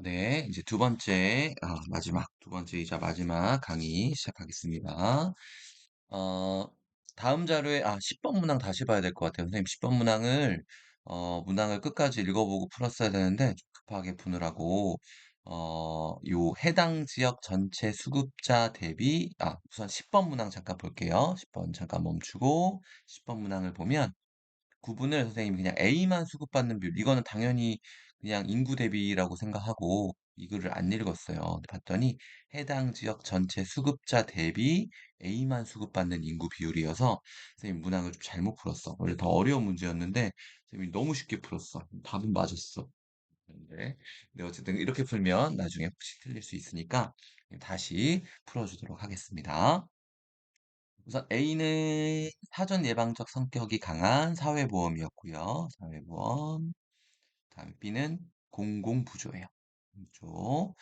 네. 이제 두 번째, 마지막, 두 번째이자 마지막 강의 시작하겠습니다. 어, 다음 자료에, 10번 문항 다시 봐야 될 것 같아요. 선생님, 10번 문항을 끝까지 읽어보고 풀었어야 되는데, 좀 급하게 푸느라고, 요 해당 지역 전체 수급자 대비, 우선 10번 문항 잠깐 볼게요. 10번 잠깐 멈추고, 10번 문항을 보면, 구분을 선생님이 그냥 A만 수급받는 비율, 이거는 당연히 그냥 인구 대비라고 생각하고 이거를 안 읽었어요. 근데 봤더니 해당 지역 전체 수급자 대비 A만 수급받는 인구 비율이어서 선생님 문항을 좀 잘못 풀었어. 원래 더 어려운 문제였는데 선생님이 너무 쉽게 풀었어. 답은 맞았어. 근데 어쨌든 이렇게 풀면 나중에 혹시 틀릴 수 있으니까 다시 풀어주도록 하겠습니다. 우선 A는 사전 예방적 성격이 강한 사회보험이었고요. 사회보험. 다음 B는 공공부조예요. 부조.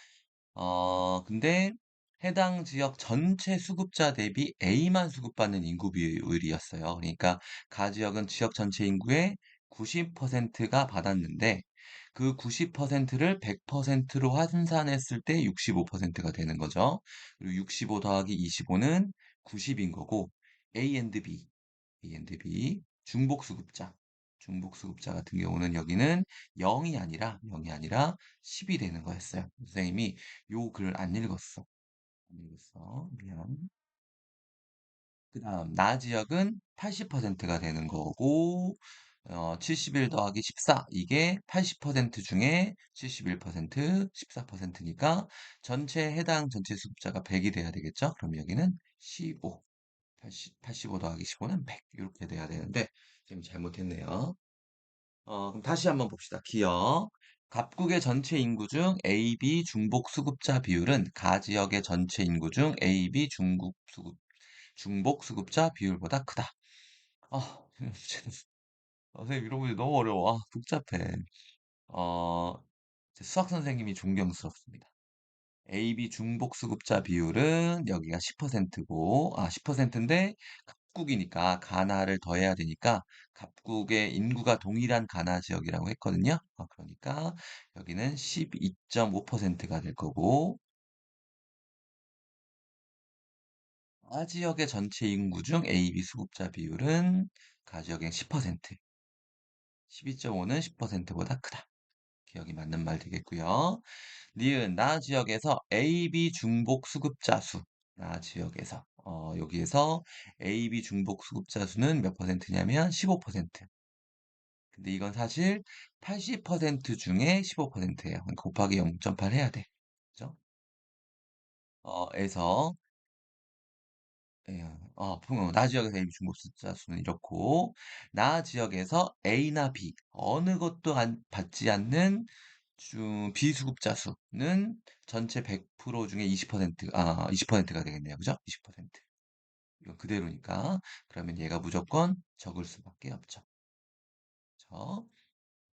근데 해당 지역 전체 수급자 대비 A만 수급받는 인구 비율이었어요. 그러니까 가 지역은 지역 전체 인구의 90%가 받았는데 그 90%를 100%로 환산했을 때 65%가 되는 거죠. 그리고 65 더하기 25는 90인 거고 A&B 중복 수급자. 중복 수급자 같은 경우는 여기는 0이 아니라 10이 되는 거였어요. 선생님이 요 글을 안 읽었어. 안 읽었어. 미안. 그 다음, 나 지역은 80%가 되는 거고, 71 더하기 14. 이게 80% 중에 71%, 14%니까 전체 해당 전체 수급자가 100이 돼야 되겠죠? 그럼 여기는 15. 85 더하기 15는 100. 이렇게 돼야 되는데, 지금 잘못했네요. 그럼 다시 한번 봅시다. 기억. 갑국의 전체 인구 중 AB 중복 수급자 비율은 가 지역의 전체 인구 중 AB 중복 수급자 비율보다 크다. 선생님 이런 문제 너무 어려워. 복잡해. 어, 수학 선생님이 존경스럽습니다. AB 중복 수급자 비율은 여기가 10%고, 10%인데 갑국이니까 가나를 더해야 되니까 갑국의 인구가 동일한 가나 지역이라고 했거든요. 그러니까 여기는 12.5%가 될 거고, 가 지역의 전체 인구 중 AB 수급자 비율은 가 지역의 10%, 12.5는 10%보다 크다. 기억이 맞는 말 되겠고요. 니은 나 지역에서 AB 중복 수급자 수. 나 지역에서 여기에서 AB 중복 수급자 수는 몇 퍼센트냐면 15%. 근데 이건 사실 80% 중에 15%예요. 곱하기 0.8 해야 돼. 그죠? 에서 예, 나 지역에서 AB 중복 숫자 수는 이렇고 나 지역에서 A나 B 어느 것도 받지 않는 비수급자 수는 전체 100% 중에 20%가 되겠네요. 그죠? 20%. 이건 그대로니까. 그러면 얘가 무조건 적을 수밖에 없죠. 그죠?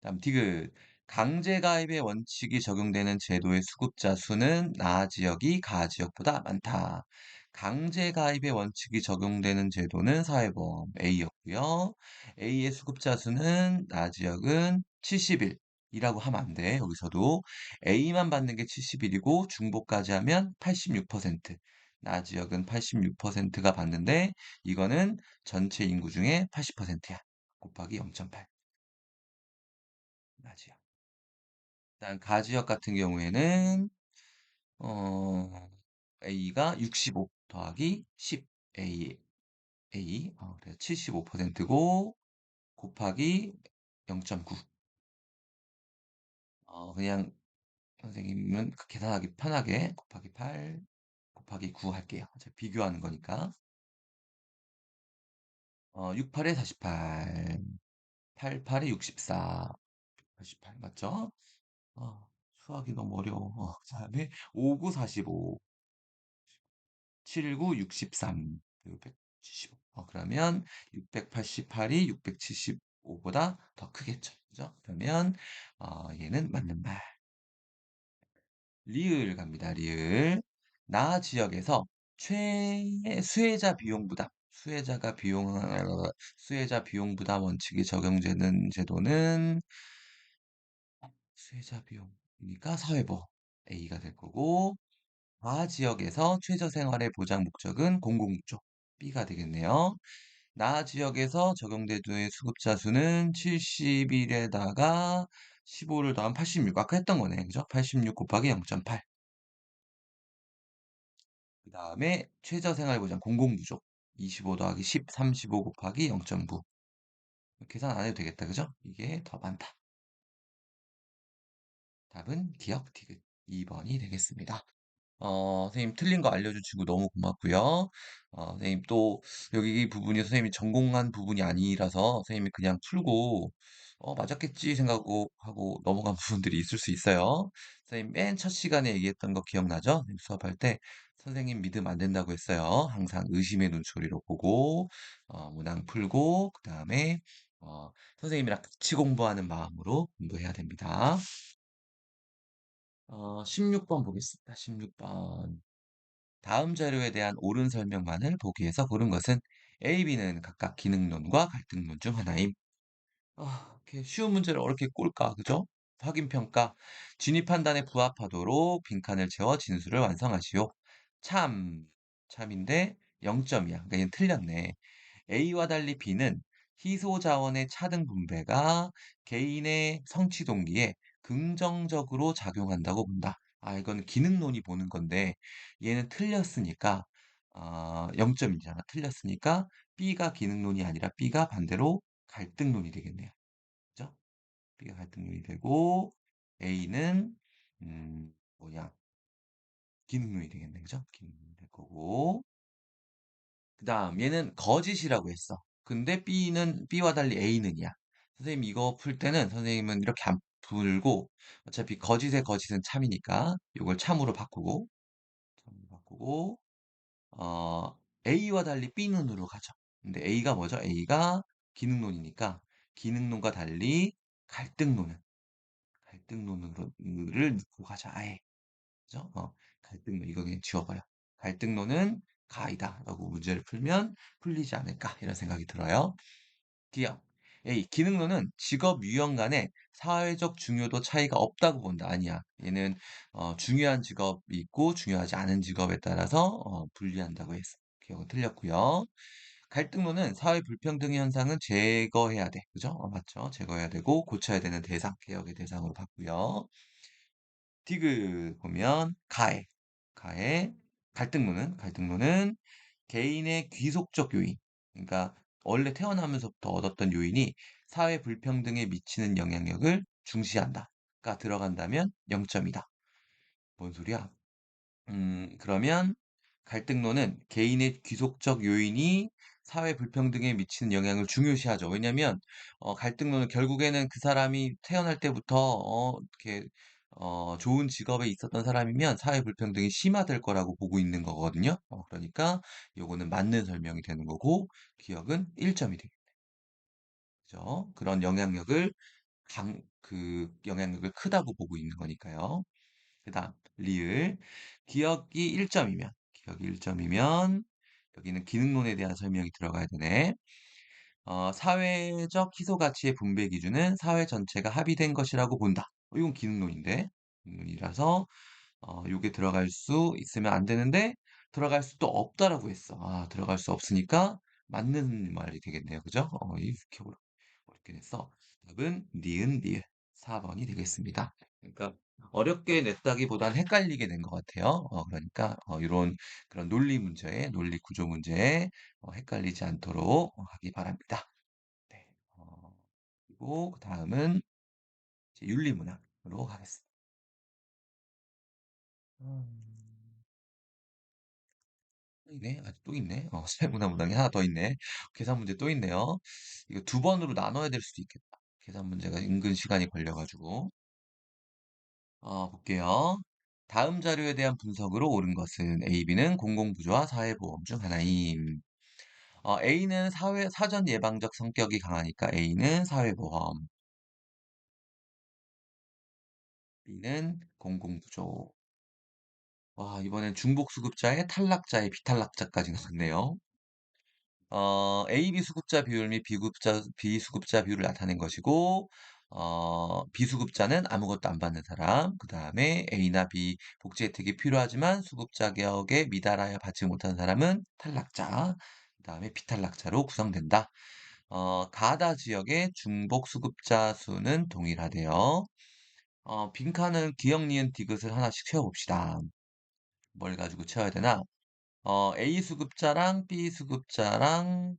다음 디귿. 강제가입의 원칙이 적용되는 제도의 수급자 수는 나 지역이 가 지역보다 많다. 강제가입의 원칙이 적용되는 제도는 사회보험 A였고요. A의 수급자 수는 나 지역은 71이라고 하면 안 돼. 여기서도 A만 받는 게 71이고 중복까지 하면 86%. 나 지역은 86%가 받는데 이거는 전체 인구 중에 80%야. 곱하기 0.8. 나 지역. 일단 가지역 같은 경우에는 어, A가 65 더하기 10 그래서 75%고 곱하기 0.9. 그냥 선생님은 계산하기 편하게 곱하기 8 곱하기 9 할게요. 제가 비교하는 거니까. 68에 48, 88에 64, 88 맞죠? 수학이 너무 어려워. 그다음에 59, 45, 79, 63, 675. 그러면 688이 675보다 더 크겠죠. 그죠? 그러면 얘는 맞는 말. 리을 갑니다. 리을. 나 지역에서 수혜자 비용 부담, 수혜자 비용 부담 원칙이 적용되는 제도는 수혜자 비용이니까 사회보험. A가 될 거고, 나 지역에서 최저생활의 보장 목적은 공공구조. B가 되겠네요. 나 지역에서 적용되는 수급자 수는 71에다가 15를 더한 86. 아까 했던 거네. 그죠? 86 곱하기 0.8. 그 다음에 최저생활보장 공공구조. 25 더하기 10, 35 곱하기 0.9. 계산 안 해도 되겠다. 그죠? 이게 더 많다. 답은 기억 디귿 2번이 되겠습니다. 선생님 틀린 거 알려준 친구 너무 고맙고요. 선생님 또 여기 이 부분이 선생님이 전공한 부분이 아니라서 선생님이 그냥 풀고 맞았겠지 생각하고 넘어간 부분들이 있을 수 있어요. 선생님 맨 첫 시간에 얘기했던 거 기억나죠? 선생님 수업할 때 선생님 믿으면 안 된다고 했어요. 항상 의심의 눈초리로 보고 문항 풀고 그 다음에 선생님이랑 같이 공부하는 마음으로 공부해야 됩니다. 16번 보겠습니다. 16번. 다음 자료에 대한 옳은 설명만을 보기에서 고른 것은 A, B는 각각 기능론과 갈등론 중 하나임. 이렇게 쉬운 문제를 어렵게 꼴까, 그죠? 확인평가. 진위 판단에 부합하도록 빈칸을 채워 진수를 완성하시오. 참, 참인데 0점이야. 그러니까 얘는 틀렸네. A와 달리 B는 희소 자원의 차등 분배가 개인의 성취 동기에 긍정적으로 작용한다고 본다. 이건 기능론이 보는 건데 얘는 틀렸으니까 0점이잖아. 틀렸으니까 B가 기능론이 아니라 B가 반대로 갈등론이 되겠네요. 그죠? B가 갈등론이 되고 A는 뭐냐? 기능론이 되겠네. 그죠? 기능론이 될 거고 그다음 얘는 거짓이라고 했어. 근데 B와 달리 A는이야. 선생님 이거 풀 때는 선생님은 이렇게 안 풀고 어차피 거짓의 거짓은 참이니까 이걸 참으로 바꾸고 A와 달리 B는으로 가죠. 근데 A가 뭐죠? A가 기능론이니까 기능론과 달리 갈등론은 갈등론을 넣고 가자. 아예. 그죠? 갈등론 이거 그냥 지워봐요. 갈등론은 가이다라고 문제를 풀면 풀리지 않을까 이런 생각이 들어요. D형 A 기능론은 직업 유형 간의 사회적 중요도 차이가 없다고 본다. 아니야. 얘는 중요한 직업이 있고 중요하지 않은 직업에 따라서 분리한다고 했어. 기억은 틀렸고요. 갈등론은 사회 불평등 현상은 제거해야 돼. 그죠? 맞죠? 제거해야 되고 고쳐야 되는 대상, 개혁의 대상으로 봤고요. 디귿 보면 가해 갈등론은 개인의 귀속적 요인 그러니까 원래 태어나면서부터 얻었던 요인이 사회 불평등에 미치는 영향력을 중시한다가 들어간다면 0점이다. 뭔 소리야? 그러면 갈등론은 개인의 귀속적 요인이 사회 불평등에 미치는 영향을 중요시하죠. 왜냐면, 갈등론은 결국에는 그 사람이 태어날 때부터, 이렇게, 좋은 직업에 있었던 사람이면 사회 불평등이 심화될 거라고 보고 있는 거거든요. 그러니까 요거는 맞는 설명이 되는 거고, 기억은 1점이 되겠죠. 그죠? 그런 영향력을 크다고 보고 있는 거니까요. 그 다음, 리을. 기억이 1점이면, 여기는 기능론에 대한 설명이 들어가야 되네. 사회적 희소 가치의 분배 기준은 사회 전체가 합의된 것이라고 본다. 이건 기능론인데, 기능론이라서, 요게 들어갈 수 있으면 안 되는데, 들어갈 수도 없다라고 했어. 들어갈 수 없으니까, 맞는 말이 되겠네요. 그죠? 이렇게 어렵게 됐어. 답은 니은, 니을. 4번이 되겠습니다. 그러니까 어렵게 냈다기보단 헷갈리게 된 것 같아요. 그러니까 이런 그런 논리 구조 문제에 헷갈리지 않도록 하기 바랍니다. 네. 그리고 그 다음은 윤리문학으로 가겠습니다. 음, 또 있네. 아직 또 있네. 사회문화문항이 하나 더 있네. 계산 문제 또 있네요. 이거 두 번으로 나눠야 될 수도 있겠다. 계산 문제가 은근 시간이 걸려가지고. 볼게요. 다음 자료에 대한 분석으로 옳은 것은 A, B는 공공부조와 사회보험 중 하나임. A는 사전 예방적 성격이 강하니까 A는 사회보험, B는 공공부조. 와, 이번엔 중복수급자의 탈락자의 비탈락자까지 나왔네요. A, B 수급자 비율 및 비수급자 비율을 나타낸 것이고, 비수급자는 아무것도 안 받는 사람, 그 다음에 A나 B 복지 혜택이 필요하지만 수급 자격에 미달하여 받지 못한 사람은 탈락자, 그 다음에 비탈락자로 구성된다. 가다 지역의 중복 수급자 수는 동일하대요. 빈칸은 기역, 니은, 디귿을 하나씩 채워봅시다. 뭘 가지고 채워야 되나? A 수급자랑 B 수급자랑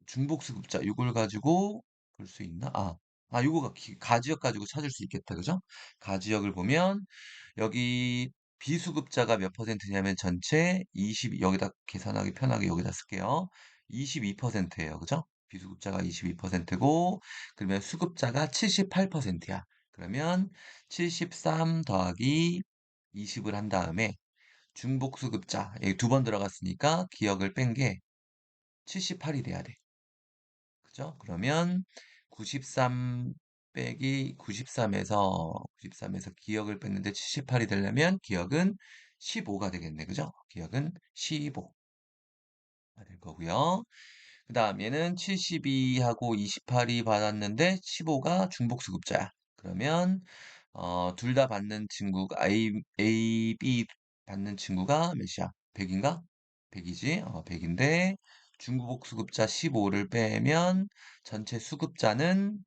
중복수급자 이걸 가지고 볼 수 있나? 요거가 가지역 가지고 찾을 수 있겠다. 그죠? 가지역을 보면 여기 비수급자가 몇 퍼센트냐면 전체 여기다 계산하기 편하게 여기다 쓸게요. 22%예요. 그죠? 비수급자가 22%고 그러면 수급자가 78%야. 그러면 73 더하기 20을 한 다음에 중복수급자 여기 두 번 들어갔으니까 기억을 뺀 게 78이 돼야 돼. 그죠? 그러면 93 빼기 93에서 기억을 뺐는데 78이 되려면 기억은 15가 되겠네. 그죠? 기억은 15가 될 거고요. 그 다음 얘는 72하고 28이 받았는데 15가 중복수급자야. 그러면 둘 다 받는 친구가 B 받는 친구가 몇이야? 100인가? 100이지? 100인데 중복수급자 15를 빼면 전체 수급자는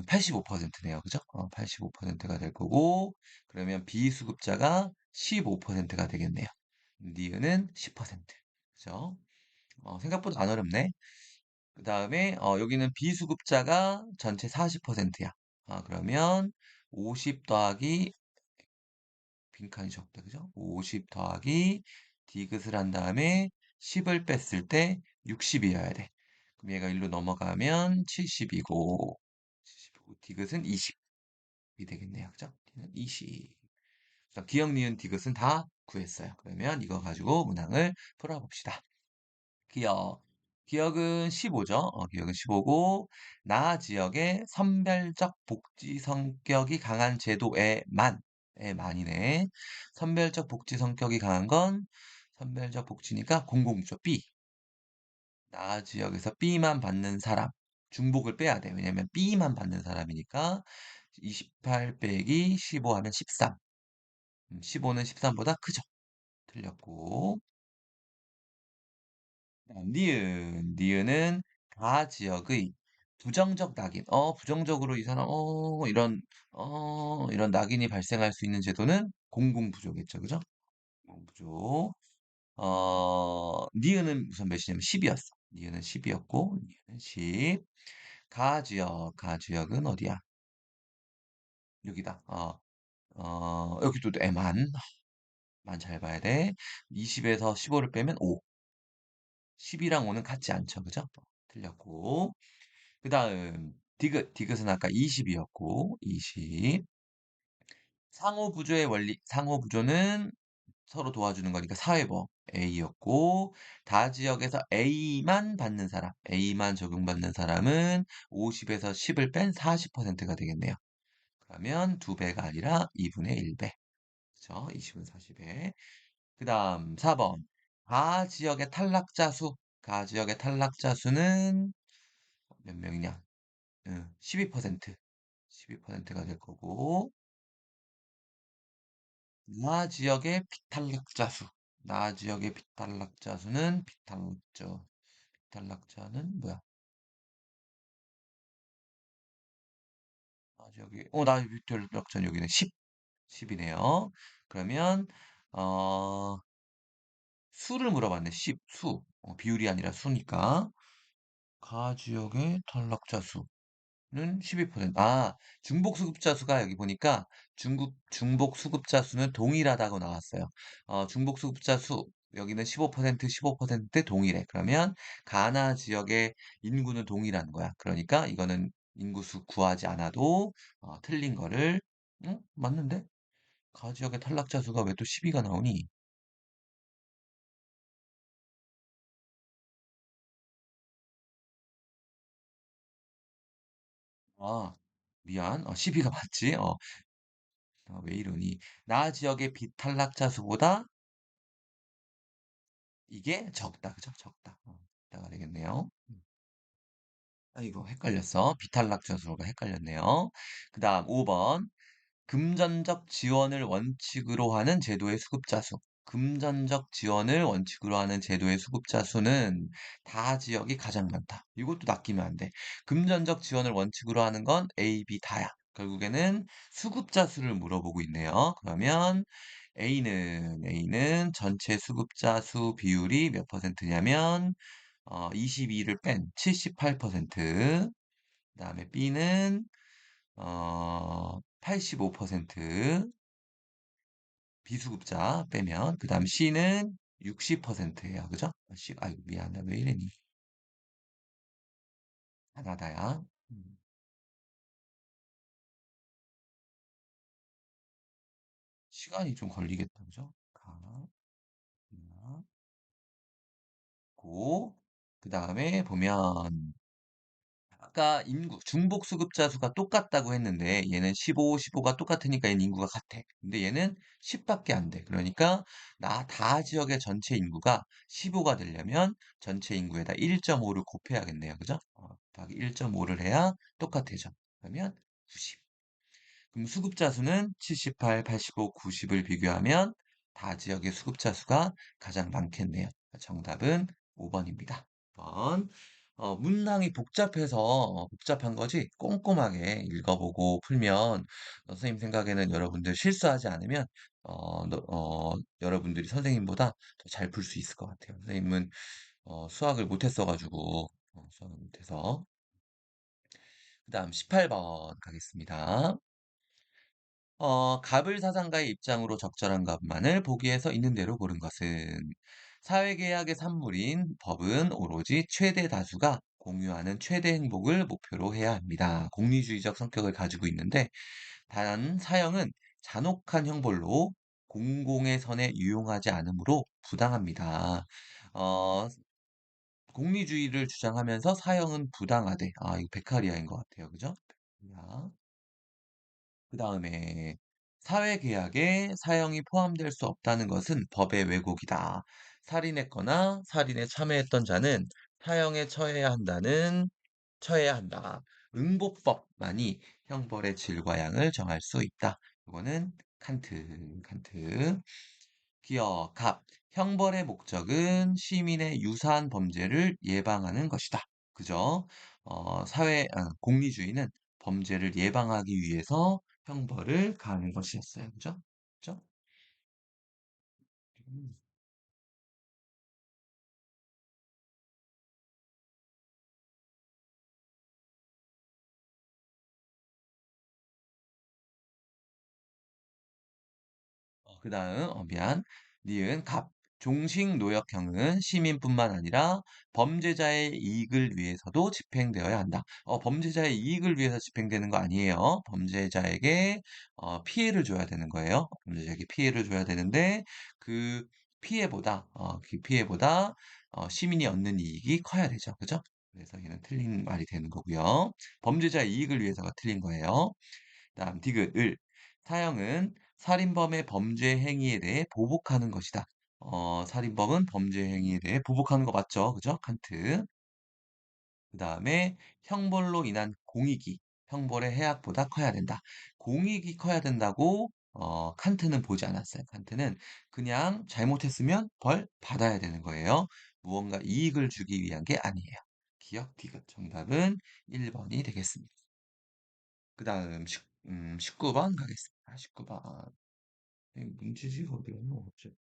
85%네요. 그죠? 85%가 될 거고 그러면 비수급자가 15%가 되겠네요. 니은은 10%. 그죠? 생각보다 안 어렵네. 그 다음에 여기는 비수급자가 전체 40%야. 그러면 50 더하기 빈칸이 적다. 그죠? 50 더하기 디귿을 한 다음에 10을 뺐을 때 60이어야 돼. 그럼 얘가 일로 넘어가면 70이고 디귿은 20이 되겠네요. 그죠? 디귿은 20. 그래서 기억, 니은, 디귿은 다 구했어요. 그러면 이거 가지고 문항을 풀어봅시다. 기억. 기억은 15죠. 기억은 15고, 나 지역의 선별적 복지 성격이 강한 제도에만이네. 선별적 복지 성격이 강한 건 선별적 복지니까 공공부죠. B. 나 지역에서 B만 받는 사람. 중복을 빼야 돼. 왜냐면 B만 받는 사람이니까 28 빼기 15 하면 13. 15는 13보다 크죠. 틀렸고. 니은은 가 지역의 부정적 낙인. 부정적으로 이 사람, 이런 낙인이 발생할 수 있는 제도는 공공부조겠죠. 그죠? 공공부조. 니은은 우선 몇이냐면 10이었어. 니은은 10이었고, 니은은 10. 가 지역은 어디야? 여기다. 여기도 만 잘 봐야 돼. 20에서 15를 빼면 5. 10이랑 5는 같지 않죠. 그죠? 틀렸고. 그 다음, 디귿은 아까 20이었고, 20. 상호부조의 원리, 상호부조는 서로 도와주는 거니까 사회법 A였고, 다 지역에서 A만 적용받는 사람은 50에서 10을 뺀 40%가 되겠네요. 그러면 2배가 아니라 2분의 1배. 그쵸? 20은 40에. 그 다음, 4번. 가 지역의 탈락자 수는 몇 명이냐? 12%. 12%가 될 거고, 나 지역의 비탈락자 수. 나 지역의 비탈락자 수는 비탈락자는 뭐야? 나 지역의, 나 비탈락자는 여기는 10이네요. 그러면, 어, 수를 물어봤네. 수. 비율이 아니라 수니까. 가 지역의 탈락자 수. 는 12%. 중복 수급자 수가 여기 보니까 중복 수급자 수는 동일하다고 나왔어요. 중복 수급자 수, 여기는 15% 동일해. 그러면 가나 지역의 인구는 동일한 거야. 그러니까 이거는 인구수 구하지 않아도 틀린 거를, 응? 맞는데? 가 지역의 탈락자 수가 왜 또 12가 나오니? 아, 미안. 12가 맞지? 왜 이러니? 나 지역의 비탈락자 수보다 이게 적다. 그죠? 적다. 적다가 되겠네요. 아이고, 헷갈렸어. 비탈락저수로가 헷갈렸네요. 그 다음 5번. 금전적 지원을 원칙으로 하는 제도의 수급자 수. 금전적 지원을 원칙으로 하는 제도의 수급자 수는 다 지역이 가장 많다. 이것도 낚이면 안 돼. 금전적 지원을 원칙으로 하는 건 A, B 다야. 결국에는 수급자 수를 물어보고 있네요. 그러면 A는 전체 수급자 수 비율이 몇 퍼센트냐면 22를 뺀 78%. 그다음에 B는 85% 비수급자 빼면 그다음 C는 60%예요. 그죠? C 아이고 미안하다. 왜 이랬니? 하나다야. 음, 시간이 좀 걸리겠다. 그죠? 나, 고. 그다음에 보면 아까 인구, 중복 수급자 수가 똑같다고 했는데 얘는 15, 15가 똑같으니까 얘는 인구가 같아. 근데 얘는 10밖에 안 돼. 그러니까 다 지역의 전체 인구가 15가 되려면 전체 인구에다 1.5를 곱해야겠네요. 그죠? 곱하기 1.5를 해야 똑같아져. 그러면 90. 그럼 수급자 수는 78, 85, 90을 비교하면 다 지역의 수급자 수가 가장 많겠네요. 정답은 5번입니다. 5번. 문항이 복잡해서 복잡한 거지 꼼꼼하게 읽어보고 풀면 선생님 생각에는 여러분들 실수하지 않으면 여러분들이 선생님보다 더 잘 풀 수 있을 것 같아요. 선생님은 수학을 못했어가지고 수학을 못해서 그 다음 18번 가겠습니다. 갑을사상가의 입장으로 적절한 것만을 보기에서 있는 대로 고른 것은 사회계약의 산물인 법은 오로지 최대 다수가 공유하는 최대 행복을 목표로 해야 합니다. 공리주의적 성격을 가지고 있는데 단 사형은 잔혹한 형벌로 공공의 선에 유용하지 않으므로 부당합니다. 어, 공리주의를 주장하면서 사형은 부당하대. 아, 이거 베카리아인 것 같아요. 그죠? 그 다음에 사회계약에 사형이 포함될 수 없다는 것은 법의 왜곡이다. 살인했거나 살인에 참여했던 자는 사형에 처해야 한다. 응보법만이 형벌의 질과 양을 정할 수 있다. 이거는 칸트. 기어, 갑. 형벌의 목적은 시민의 유사한 범죄를 예방하는 것이다. 그죠? 공리주의는 범죄를 예방하기 위해서 형벌을 가하는 것이었어요. 그죠? 그죠? 음. 그다음 미안. 니은 갑. 종식 노역형은 시민뿐만 아니라 범죄자의 이익을 위해서도 집행되어야 한다. 범죄자의 이익을 위해서 집행되는 거 아니에요. 범죄자에게 피해를 줘야 되는 거예요. 범죄자에게 피해를 줘야 되는데 그 그 피해보다 시민이 얻는 이익이 커야 되죠. 그죠? 그래서 얘는 틀린 말이 되는 거고요. 범죄자의 이익을 위해서가 틀린 거예요. 다음 디귿 을. 사형은 살인범의 범죄 행위에 대해 보복하는 것이다. 살인범은 범죄 행위에 대해 보복하는 거 맞죠? 그죠? 칸트. 그 다음에 형벌로 인한 공익이 형벌의 해악보다 커야 된다. 공익이 커야 된다고 칸트는 보지 않았어요. 칸트는 그냥 잘못했으면 벌 받아야 되는 거예요. 무언가 이익을 주기 위한 게 아니에요. 기억 디귿 정답은 1번이 되겠습니다. 그 다음 19번 가겠습니다. 19번. 문제지가 어디 갔나? 없지.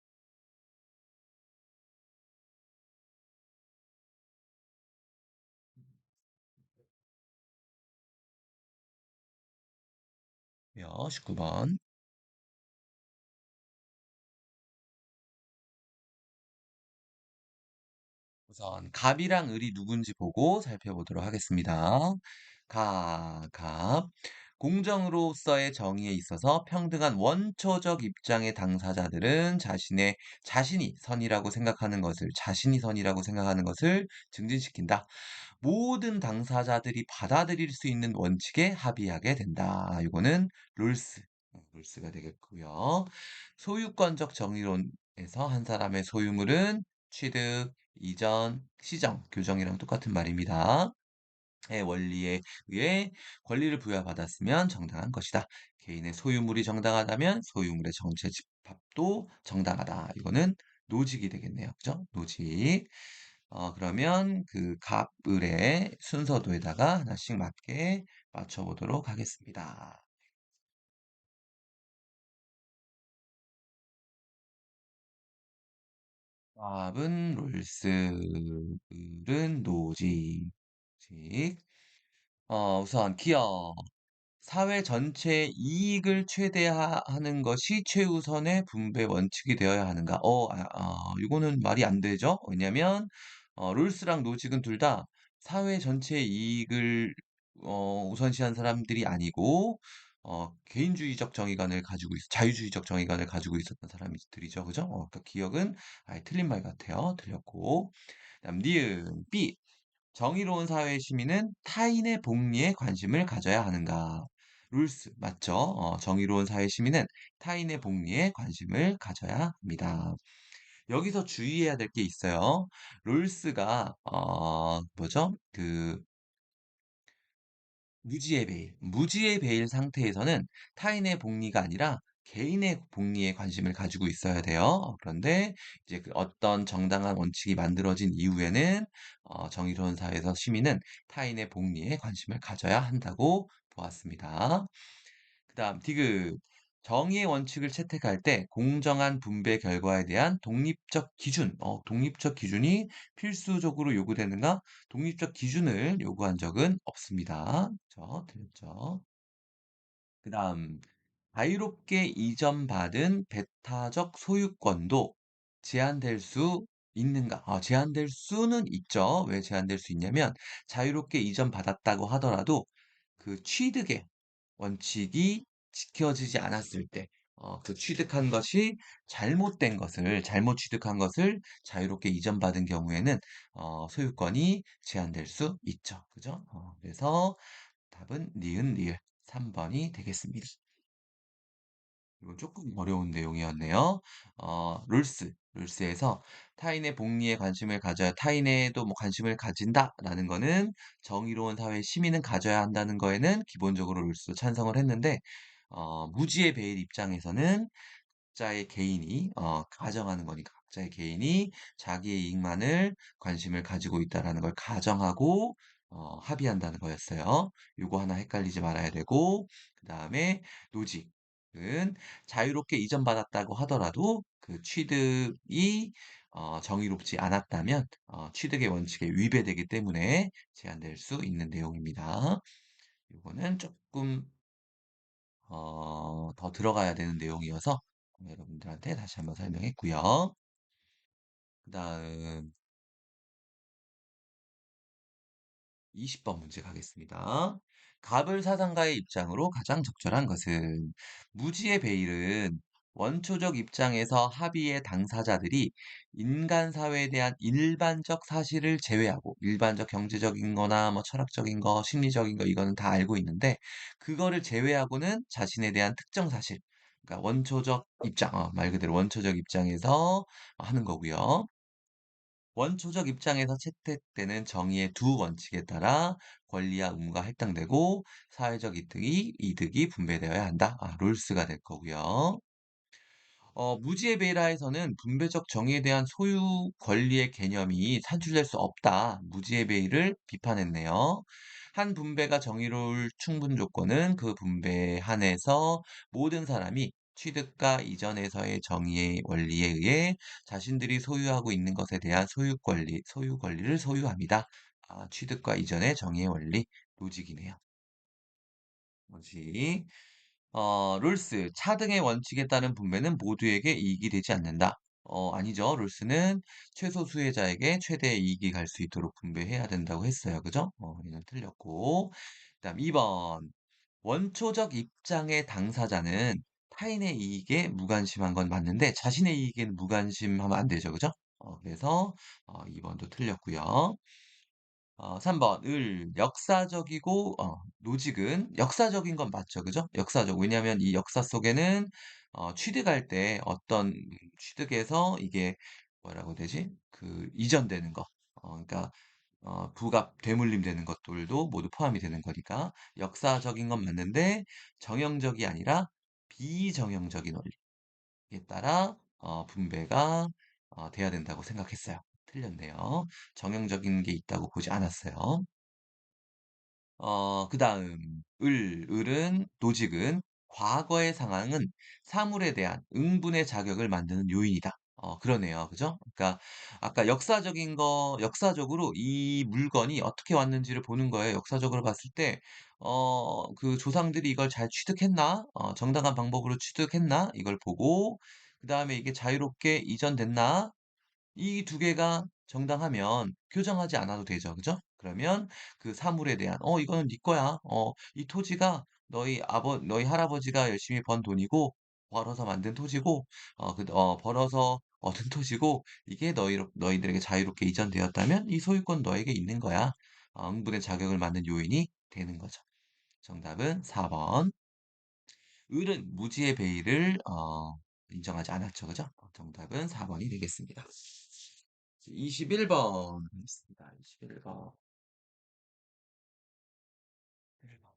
요, 19번. 우선 갑이랑 을이 누군지 보고 살펴보도록 하겠습니다. 갑. 공정으로서의 정의에 있어서 평등한 원초적 입장의 당사자들은 자신이 선이라고 생각하는 것을 증진시킨다. 모든 당사자들이 받아들일 수 있는 원칙에 합의하게 된다. 이거는 롤스, 롤스가 되겠고요. 소유권적 정의론에서 한 사람의 소유물은 취득, 이전, 시정, 교정이랑 똑같은 말입니다. 원리에 의해 권리를 부여받았으면 정당한 것이다. 개인의 소유물이 정당하다면 소유물의 정체 집합도 정당하다. 이거는 노직이 되겠네요. 그죠? 노직. 그러면 그 갑을의 순서도에다가 하나씩 맞게 맞춰보도록 하겠습니다. 갑은 롤스, 을은 노직. 직. 우선 기억. 사회 전체의 이익을 최대화하는 것이 최우선의 분배 원칙이 되어야 하는가? 이거는 말이 안 되죠. 왜냐면 롤스랑 노직은 둘 다 사회 전체의 이익을 우선시한 사람들이 아니고 개인주의적 정의관을 가지고 자유주의적 정의관을 가지고 있었던 사람들이죠. 그죠? 그러니까 기억은 아예 틀린 말 같아요. 틀렸고. 그다음 니은 B. 정의로운 사회의 시민은 타인의 복리에 관심을 가져야 하는가? 룰스, 맞죠? 정의로운 사회 시민은 타인의 복리에 관심을 가져야 합니다. 여기서 주의해야 될 게 있어요. 롤스가, 뭐죠? 무지의 베일. 무지의 베일 상태에서는 타인의 복리가 아니라 개인의 복리에 관심을 가지고 있어야 돼요. 그런데 이제 그 어떤 정당한 원칙이 만들어진 이후에는 정의로운 사회에서 시민은 타인의 복리에 관심을 가져야 한다고 보았습니다. 그다음 디귿. 정의의 원칙을 채택할 때 공정한 분배 결과에 대한 독립적 기준, 독립적 기준이 필수적으로 요구되는가? 독립적 기준을 요구한 적은 없습니다. 그죠? 틀렸죠? 그다음 자유롭게 이전받은 배타적 소유권도 제한될 수 있는가? 제한될 수는 있죠. 왜 제한될 수 있냐면 자유롭게 이전받았다고 하더라도 그 취득의 원칙이 지켜지지 않았을 때, 그 취득한 것이 잘못 취득한 것을 자유롭게 이전받은 경우에는 소유권이 제한될 수 있죠. 그죠? 그래서 답은 니은 리을 3번이 되겠습니다. 이건 조금 어려운 내용이었네요. 룰스에서 타인의 복리에 관심을 가져야 타인에도 뭐 관심을 가진다라는 거는 정의로운 사회 시민은 가져야 한다는 거에는 기본적으로 룰스 찬성을 했는데, 무지의 베일 입장에서는 각자의 개인이 가정하는 거니까 각자의 개인이 자기의 이익만을 관심을 가지고 있다라는 걸 가정하고 합의한다는 거였어요. 요거 하나 헷갈리지 말아야 되고 그다음에 노직은 자유롭게 이전받았다고 하더라도 그 취득이 정의롭지 않았다면 취득의 원칙에 위배되기 때문에 제한될 수 있는 내용입니다. 요거는 조금 더 들어가야 되는 내용이어서 여러분들한테 다시 한번 설명했고요. 그다음 20번 문제 가겠습니다. 갑을 사상가의 입장으로 가장 적절한 것은 무지의 베일은 원초적 입장에서 합의의 당사자들이 인간 사회에 대한 일반적 사실을 제외하고 일반적 경제적인 거나 뭐 철학적인 거, 심리적인 거 이거는 다 알고 있는데 그거를 제외하고는 자신에 대한 특정 사실, 그러니까 원초적 입장, 말 그대로 원초적 입장에서 하는 거고요. 원초적 입장에서 채택되는 정의의 두 원칙에 따라 권리와 의무가 할당되고 사회적 이득이 분배되어야 한다. 롤스가 될 거고요. 무지의 베일하에서는 분배적 정의에 대한 소유 권리의 개념이 산출될 수 없다. 무지의 베일을 비판했네요. 한 분배가 정의로울 충분 조건은 그 분배에 한해서 모든 사람이 취득과 이전에서의 정의의 원리에 의해 자신들이 소유하고 있는 것에 대한 소유 권리를 소유합니다. 취득과 이전의 정의의 원리, 로직이네요. 로직. 롤스, 차등의 원칙에 따른 분배는 모두에게 이익이 되지 않는다. 아니죠. 롤스는 최소 수혜자에게 최대의 이익이 갈 수 있도록 분배해야 된다고 했어요. 그죠? 얘는 틀렸고. 그다음 2번. 원초적 입장의 당사자는 타인의 이익에 무관심한 건 맞는데 자신의 이익에는 무관심하면 안 되죠. 그죠? 그래서 2번도 틀렸고요. 3번 역사적이고 노직은 역사적인 건 맞죠. 그죠? 역사적. 왜냐하면 이 역사 속에는 취득할 때 어떤 취득에서 이게 뭐라고 해야 되지? 그 이전되는 거. 그러니까 부가 되물림 되는 것들도 모두 포함이 되는 거니까 역사적인 건 맞는데 정형적이 아니라 비정형적인 원리에 따라 분배가 돼야 된다고 생각했어요. 틀렸네요. 정형적인 게 있다고 보지 않았어요. 그다음 을은 노직은 과거의 상황은 사물에 대한 응분의 자격을 만드는 요인이다. 그러네요. 그죠? 그러니까 아까 역사적으로 이 물건이 어떻게 왔는지를 보는 거예요. 역사적으로 봤을 때 그 조상들이 이걸 잘 취득했나? 정당한 방법으로 취득했나? 이걸 보고 그다음에 이게 자유롭게 이전됐나? 이 두 개가 정당하면 교정하지 않아도 되죠. 그죠? 그러면 그 사물에 대한 이거는 네 거야. 이 토지가 너희 할아버지가 열심히 번 돈이고 벌어서 만든 토지고 벌어서 얻은 토지고 이게 너희들에게 자유롭게 이전되었다면 이 소유권 너에게 있는 거야. 응분의 자격을 맡는 요인이 되는 거죠. 정답은 4번. 을은 무지의 배의를 인정하지 않았죠. 그죠? 정답은 4번이 되겠습니다. 21번 있습니다. 21번. 21번.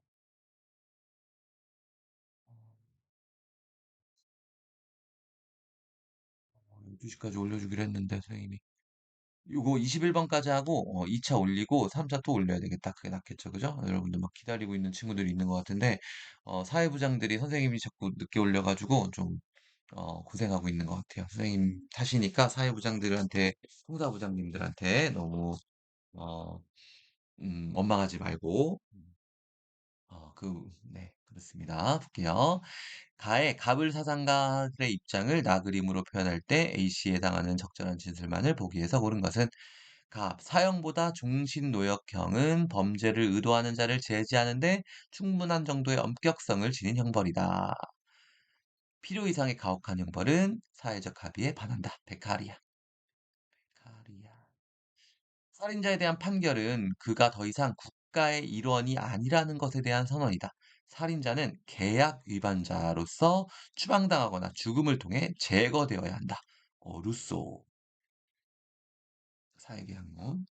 12시까지 올려주기로 했는데, 선생님이. 요거 21번까지 하고, 2차 올리고, 3차 또 올려야 되겠다. 그게 낫겠죠. 그죠? 여러분들 막 기다리고 있는 친구들이 있는 것 같은데, 사회부장들이 선생님이 자꾸 늦게 올려가지고, 좀, 고생하고 있는 것 같아요. 선생님 탓이니까 사회부장들한테, 송사부장님들한테 너무, 어, 원망하지 말고, 네, 그렇습니다. 볼게요. 가의 갑을사상가들의 입장을 나그림으로 표현할 때 A씨에 해당하는 적절한 진술만을 보기 위해서 고른 것은 갑, 사형보다 종신노역형은 범죄를 의도하는 자를 제지하는데 충분한 정도의 엄격성을 지닌 형벌이다. 필요 이상의 가혹한 형벌은 사회적 합의에 반한다. 베카리아. 베카리아. 살인자에 대한 판결은 그가 더 이상 국가의 일원이 아니라는 것에 대한 선언이다. 살인자는 계약 위반자로서 추방당하거나 죽음을 통해 제거되어야 한다. 루소. 사회계약론.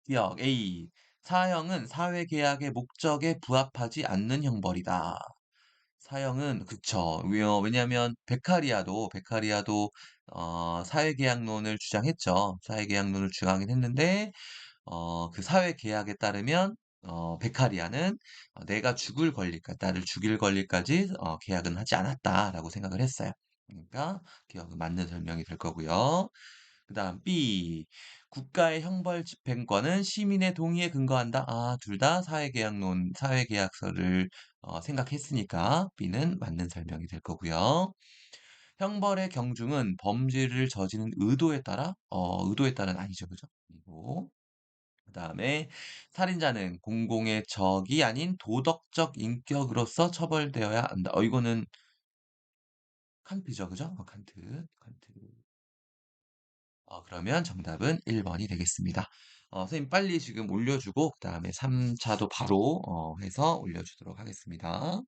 기억 A. 사형은 사회계약의 목적에 부합하지 않는 형벌이다. 사형은 그쵸. 왜냐하면 베카리아도 사회계약론을 주장했죠. 사회계약론을 주장하긴 했는데 그 사회 계약에 따르면 베카리아는 내가 죽을 권리까지 나를 죽일 권리까지 계약은 하지 않았다라고 생각을 했어요. 그러니까 기억은 맞는 설명이 될 거고요. 그다음 B 국가의 형벌 집행권은 시민의 동의에 근거한다. 둘 다 사회계약서를 생각했으니까 B는 맞는 설명이 될 거고요. 형벌의 경중은 범죄를 저지른 의도에 따른 아니죠, 그죠? 그리고 그다음에 살인자는 공공의 적이 아닌 도덕적 인격으로서 처벌되어야 한다. 이거는 칸트죠, 그죠? 칸트. 그러면 정답은 1번이 되겠습니다. 선생님 빨리 지금 올려주고 그다음에 3차도 바로 해서 올려주도록 하겠습니다.